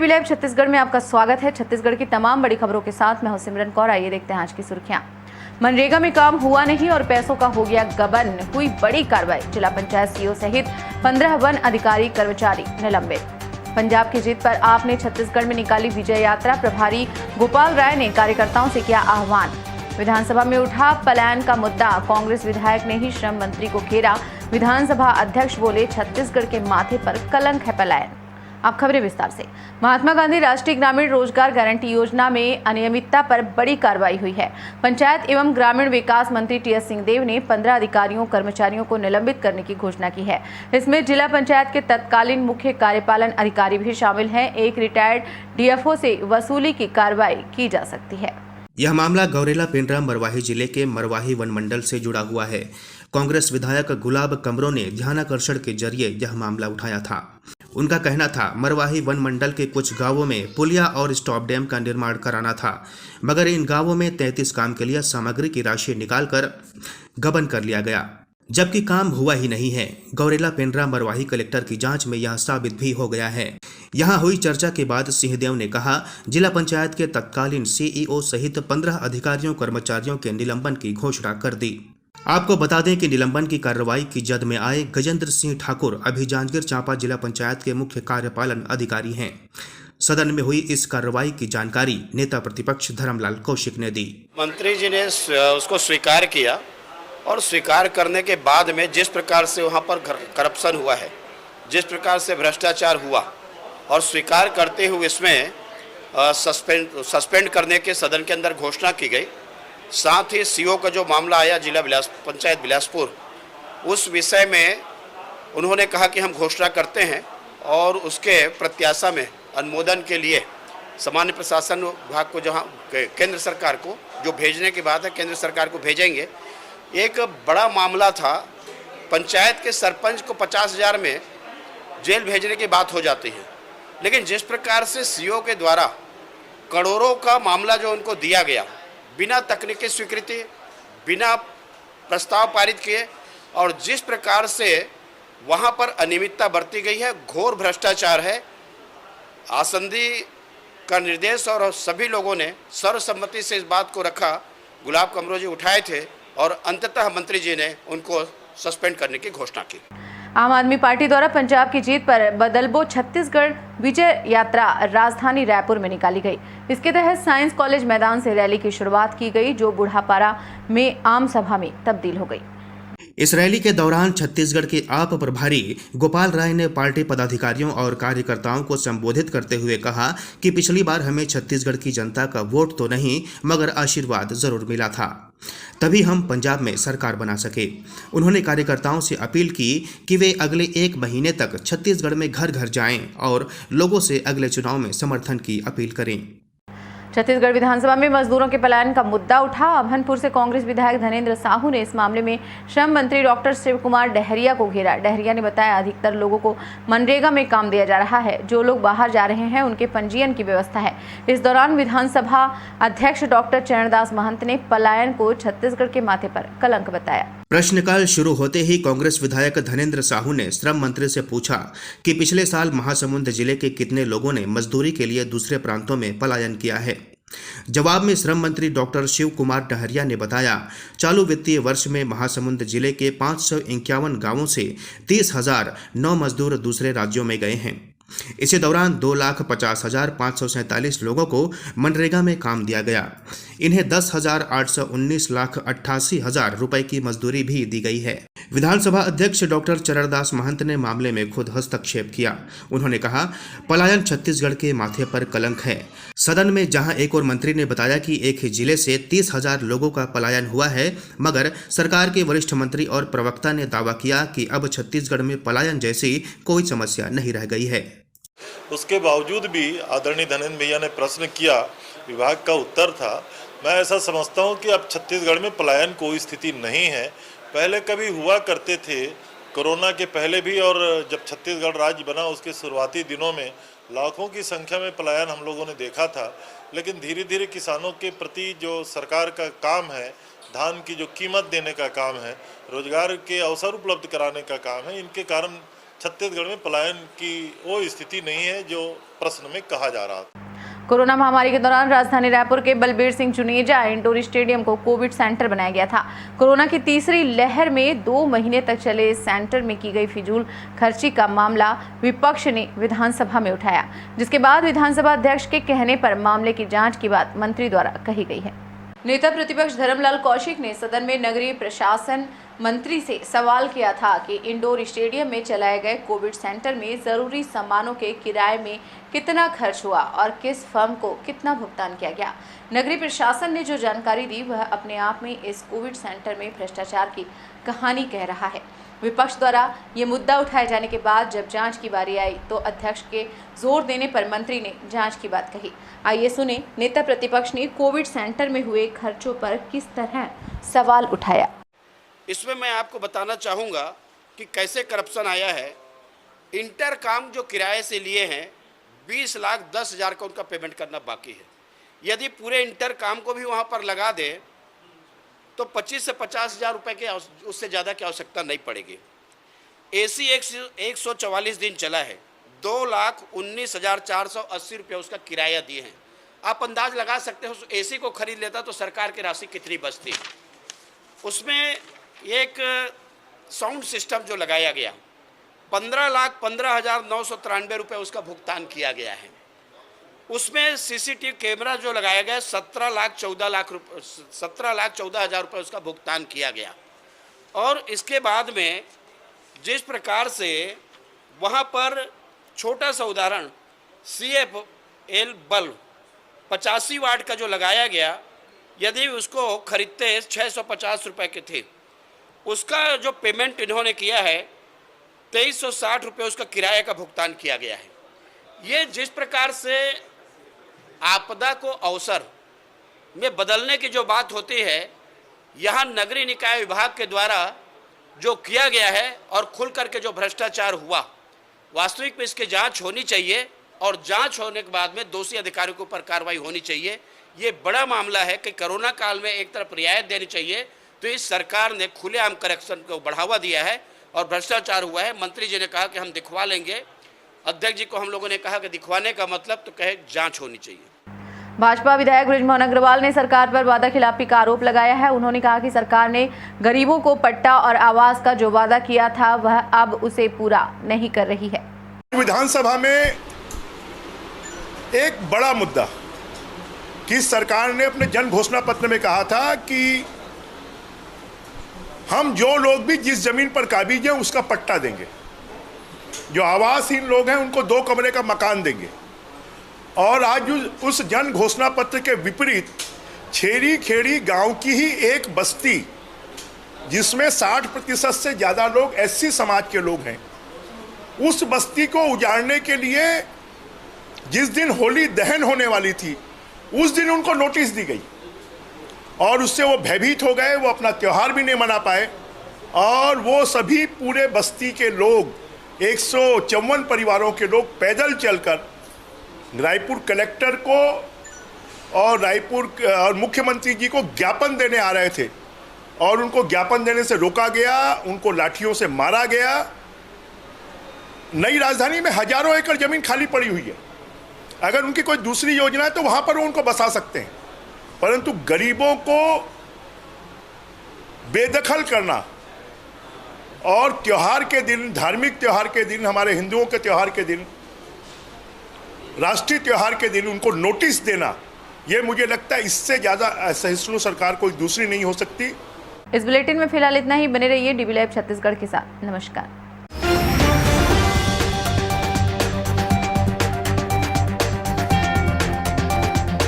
TV live Chhattisgarh में आपका स्वागत है। छत्तीसगढ़ की तमाम बड़ी खबरों के साथ मैं हूं सिमरन कौर। आइए देखते हैं आज की सुर्खियां। मनरेगा में काम हुआ नहीं और पैसों का हो गया गबन, हुई बड़ी कार्रवाई। जिला पंचायत सीईओ सहित 15 वन अधिकारी कर्मचारी निलंबित। पंजाब की जीत पर आपने छत्तीसगढ़ में निकाली विजय यात्रा। प्रभारी गोपाल राय ने कार्यकर्ताओं से किया आह्वान। विधानसभा में उठा पलायन का मुद्दा, कांग्रेस विधायक ने ही श्रम मंत्री को घेरा। विधानसभा अध्यक्ष बोले, छत्तीसगढ़ के माथे पर कलंक है पलायन। अब खबरें विस्तार से। महात्मा गांधी राष्ट्रीय ग्रामीण रोजगार गारंटी योजना में अनियमितता पर बड़ी कार्रवाई हुई है। पंचायत एवं ग्रामीण विकास मंत्री टीएस सिंहदेव ने 15 अधिकारियों कर्मचारियों को निलंबित करने की घोषणा की है। इसमें जिला पंचायत के तत्कालीन मुख्य कार्यपालन अधिकारी भी शामिल हैं। एक रिटायर्ड डीएफओ से वसूली की कार्रवाई की जा सकती है। यह मामला गौरेला पेंड्रा मरवाही जिले के मरवाही वन मंडल से जुड़ा हुआ है। कांग्रेस विधायक गुलाब कमरों ने ध्यानाकर्षण के जरिए यह मामला उठाया था। उनका कहना था, मरवाही वन मंडल के कुछ गांवों में पुलिया और स्टॉप डैम का निर्माण कराना था, मगर इन गांवों में 33 काम के लिए सामग्री की राशि निकालकर गबन कर लिया गया, जबकि काम हुआ ही नहीं है। गौरेला पेंड्रा मरवाही कलेक्टर की जांच में यह साबित भी हो गया है। यहां हुई चर्चा के बाद सिंहदेव ने कहा, जिला पंचायत के तत्कालीन सीईओ सहित 15 अधिकारियों कर्मचारियों के निलंबन की घोषणा कर दी। आपको बता दें कि निलंबन की कार्रवाई की जद में आए गजेंद्र सिंह ठाकुर अभी जांजगीर चांपा जिला पंचायत के मुख्य कार्यपालन अधिकारी हैं। सदन में हुई इस कार्रवाई की जानकारी नेता प्रतिपक्ष धर्मलाल कौशिक ने दी। मंत्री जी ने उसको स्वीकार किया और स्वीकार करने के बाद में जिस प्रकार से वहाँ पर करप्शन हुआ है, जिस प्रकार से भ्रष्टाचार हुआ और स्वीकार करते हुए इसमें सस्पेंड करने के सदन के अंदर घोषणा की गई। साथ ही सीओ का जो मामला आया जिला पंचायत बिलासपुर, उस विषय में उन्होंने कहा कि हम घोषणा करते हैं और उसके प्रत्याशा में अनुमोदन के लिए सामान्य प्रशासन विभाग को, जहां केंद्र सरकार को जो भेजने की बात है, केंद्र सरकार को भेजेंगे। एक बड़ा मामला था, पंचायत के सरपंच को 50,000 में जेल भेजने की बात हो जाती है, लेकिन जिस प्रकार से सीओ के द्वारा करोड़ों का मामला जो उनको दिया गया, बिना तकनीकी स्वीकृति, बिना प्रस्ताव पारित किए, और जिस प्रकार से वहां पर अनियमितता बरती गई है, घोर भ्रष्टाचार है। आसंदी का निर्देश और सभी लोगों ने सर्वसम्मति से इस बात को रखा। गुलाब कमरों जी उठाए थे और अंततः मंत्री जी ने उनको सस्पेंड करने की घोषणा की। आम आदमी पार्टी द्वारा पंजाब की जीत पर बदलबो छत्तीसगढ़ विजय यात्रा राजधानी रायपुर में निकाली गई। इसके तहत साइंस कॉलेज मैदान से रैली की शुरुआत की गई, जो बुढ़ापारा में आम सभा में तब्दील हो गई। इस रैली के दौरान छत्तीसगढ़ के आप प्रभारी गोपाल राय ने पार्टी पदाधिकारियों और कार्यकर्ताओं को संबोधित करते हुए कहा कि पिछली बार हमें छत्तीसगढ़ की जनता का वोट तो नहीं, मगर आशीर्वाद जरूर मिला था, तभी हम पंजाब में सरकार बना सके। उन्होंने कार्यकर्ताओं से अपील की कि वे अगले 1 महीने तक छत्तीसगढ़ में घर घर जाएं और लोगों से अगले चुनाव में समर्थन की अपील करें। छत्तीसगढ़ विधानसभा में मजदूरों के पलायन का मुद्दा उठा। अभनपुर से कांग्रेस विधायक धनेंद्र साहू ने इस मामले में श्रम मंत्री डॉक्टर शिव कुमार डहरिया को घेरा। डहरिया ने बताया, अधिकतर लोगों को मनरेगा में काम दिया जा रहा है। जो लोग बाहर जा रहे हैं उनके पंजीयन की व्यवस्था है। इस दौरान विधानसभा अध्यक्ष डॉक्टर चरणदास महंत ने पलायन को छत्तीसगढ़ के माथे पर कलंक बताया। प्रश्नकाल शुरू होते ही कांग्रेस विधायक धनेंद्र साहू ने श्रम मंत्री से पूछा कि पिछले साल महासमुंद जिले के कितने लोगों ने मजदूरी के लिए दूसरे प्रांतों में पलायन किया है। जवाब में श्रम मंत्री डॉक्टर शिव कुमार डहरिया ने बताया, चालू वित्तीय वर्ष में महासमुंद जिले के 551 गांवों से 30,009 मजदूर दूसरे राज्यों में गए हैं। इसी दौरान 2,50,547 लोगों को मनरेगा में काम दिया गया। इन्हें 10,819,88,000 रुपए की मजदूरी भी दी गई है। विधानसभा अध्यक्ष डॉक्टर चरणदास महंत ने मामले में खुद हस्तक्षेप किया। उन्होंने कहा, पलायन छत्तीसगढ़ के माथे पर कलंक है। सदन में जहां एक और मंत्री ने बताया कि एक ही जिले से 30,000 लोगों का पलायन हुआ है, मगर सरकार के वरिष्ठ मंत्री और प्रवक्ता ने दावा किया कि अब छत्तीसगढ़ में पलायन जैसी कोई समस्या नहीं रह गई है। उसके बावजूद भी आदरणीय धनेंद्र भैया ने प्रश्न किया, विभाग का उत्तर था। मैं ऐसा समझता हूं कि अब छत्तीसगढ़ में पलायन कोई स्थिति नहीं है। पहले कभी हुआ करते थे, कोरोना के पहले भी, और जब छत्तीसगढ़ राज्य बना उसके शुरुआती दिनों में लाखों की संख्या में पलायन हम लोगों ने देखा था। लेकिन धीरे धीरे किसानों के प्रति जो सरकार का काम है, धान की जो कीमत देने का काम है, रोजगार के अवसर उपलब्ध कराने का काम है, इनके कारण छत्तीसगढ़ में पलायन की वो स्थिति नहीं है जो प्रश्न में कहा जा रहा था। कोरोना महामारी के दौरान राजधानी रायपुर के बलबीर सिंह जुनेजा इंडोर स्टेडियम को कोविड सेंटर बनाया गया था। कोरोना की तीसरी लहर में 2 महीने तक चले इस सेंटर में की गई फिजूल खर्ची का मामला विपक्ष ने विधानसभा में उठाया, जिसके बाद विधानसभा अध्यक्ष के कहने पर मामले की जांच की बात मंत्री द्वारा कही गई है। नेता प्रतिपक्ष धर्मलाल कौशिक ने सदन में नगरीय प्रशासन मंत्री से सवाल किया था कि इंडोर स्टेडियम में चलाए गए कोविड सेंटर में जरूरी सामानों के किराए में कितना खर्च हुआ और किस फर्म को कितना भुगतान किया गया। नगरीय प्रशासन ने जो जानकारी दी वह अपने आप में इस कोविड सेंटर में भ्रष्टाचार की कहानी कह रहा है। विपक्ष द्वारा ये मुद्दा उठाए जाने के बाद जब जांच की बारी आई तो अध्यक्ष के जोर देने पर मंत्री ने जांच की बात कही। आइए सुने नेता प्रतिपक्ष ने कोविड सेंटर में हुए खर्चों पर किस तरह सवाल उठाया। इसमें मैं आपको बताना चाहूँगा कि कैसे करप्शन आया है। इंटर काम जो किराए से लिए हैं 20,10,000 का उनका पेमेंट करना बाकी है। यदि पूरे इंटर काम को भी वहाँ पर लगा दे तो 25 से 50,000 रुपये के उससे ज़्यादा की आवश्यकता नहीं पड़ेगी। AC 144 दिन चला है, 2,19,480 रुपये उसका किराया दिए हैं। आप अंदाज लगा सकते हो उस AC को खरीद लेता तो सरकार की राशि कितनी बचती। उसमें एक साउंड सिस्टम जो लगाया गया 15,15,993 रुपये उसका भुगतान किया गया है। उसमें CCTV कैमरा जो लगाया गया 17,14,000 रुपये उसका भुगतान किया गया। और इसके बाद में जिस प्रकार से वहाँ पर छोटा सा उदाहरण CFL बल्ब 85 वाट का जो लगाया गया, यदि उसको खरीदते 650 रुपये के थे, उसका जो पेमेंट इन्होंने किया है 2360 रुपये उसका किराए का भुगतान किया गया है। ये जिस प्रकार से आपदा को अवसर में बदलने की जो बात होती है, यहाँ नगरीय निकाय विभाग के द्वारा जो किया गया है और खुल करके जो भ्रष्टाचार हुआ, वास्तविक में इसकी जांच होनी चाहिए और जांच होने के बाद में दोषी अधिकारियों के ऊपर कार्रवाई होनी चाहिए। ये बड़ा मामला है कि कोरोना काल में एक तरफ रियायत देनी चाहिए तो इस सरकार ने खुलेआम करप्शन को बढ़ावा दिया है और भ्रष्टाचार हुआ है। मंत्री जी ने कहा कि हम दिखवा लेंगे, अध्यक्ष जी को हम लोगों ने कहा कि दिखवाने का मतलब तो कहे जांच होनी चाहिए। भाजपा विधायक बृजमोहन अग्रवाल ने सरकार पर वादा खिलाफी का आरोप लगाया है। उन्होंने कहा कि सरकार ने गरीबों को पट्टा और आवास का जो वादा किया था वह अब उसे पूरा नहीं कर रही है। विधानसभा में एक बड़ा मुद्दा कि सरकार ने अपने जन घोषणा पत्र में कहा था कि हम जो लोग भी जिस जमीन पर काबिज हैं उसका पट्टा देंगे, जो आवासहीन लोग हैं उनको 2 कमरे का मकान देंगे। और आज उस जन घोषणा पत्र के विपरीत छेरी खेड़ी गांव की ही एक बस्ती जिसमें 60% से ज़्यादा लोग SC समाज के लोग हैं, उस बस्ती को उजाड़ने के लिए जिस दिन होली दहन होने वाली थी उस दिन उनको नोटिस दी गई और उससे वो भयभीत हो गए, वो अपना त्यौहार भी नहीं मना पाए। और वो सभी पूरे बस्ती के लोग 154 परिवारों के लोग पैदल चलकर रायपुर कलेक्टर को और रायपुर और मुख्यमंत्री जी को ज्ञापन देने आ रहे थे और उनको ज्ञापन देने से रोका गया, उनको लाठियों से मारा गया। नई राजधानी में हजारों एकड़ जमीन खाली पड़ी हुई है, अगर उनकी कोई दूसरी योजना है तो वहाँ पर वो उनको बसा सकते हैं, परंतु गरीबों को बेदखल करना और त्योहार के दिन, धार्मिक त्योहार के दिन, हमारे हिंदुओं के त्योहार के दिन, राष्ट्रीय त्योहार के दिन उनको नोटिस देना, ये मुझे लगता है इससे ज़्यादा असहिष्णु सरकार कोई दूसरी नहीं हो सकती। इस बुलेटिन में फिलहाल इतना ही। बने रहिए DB लाइव छत्तीसगढ़ के साथ। नमस्कार।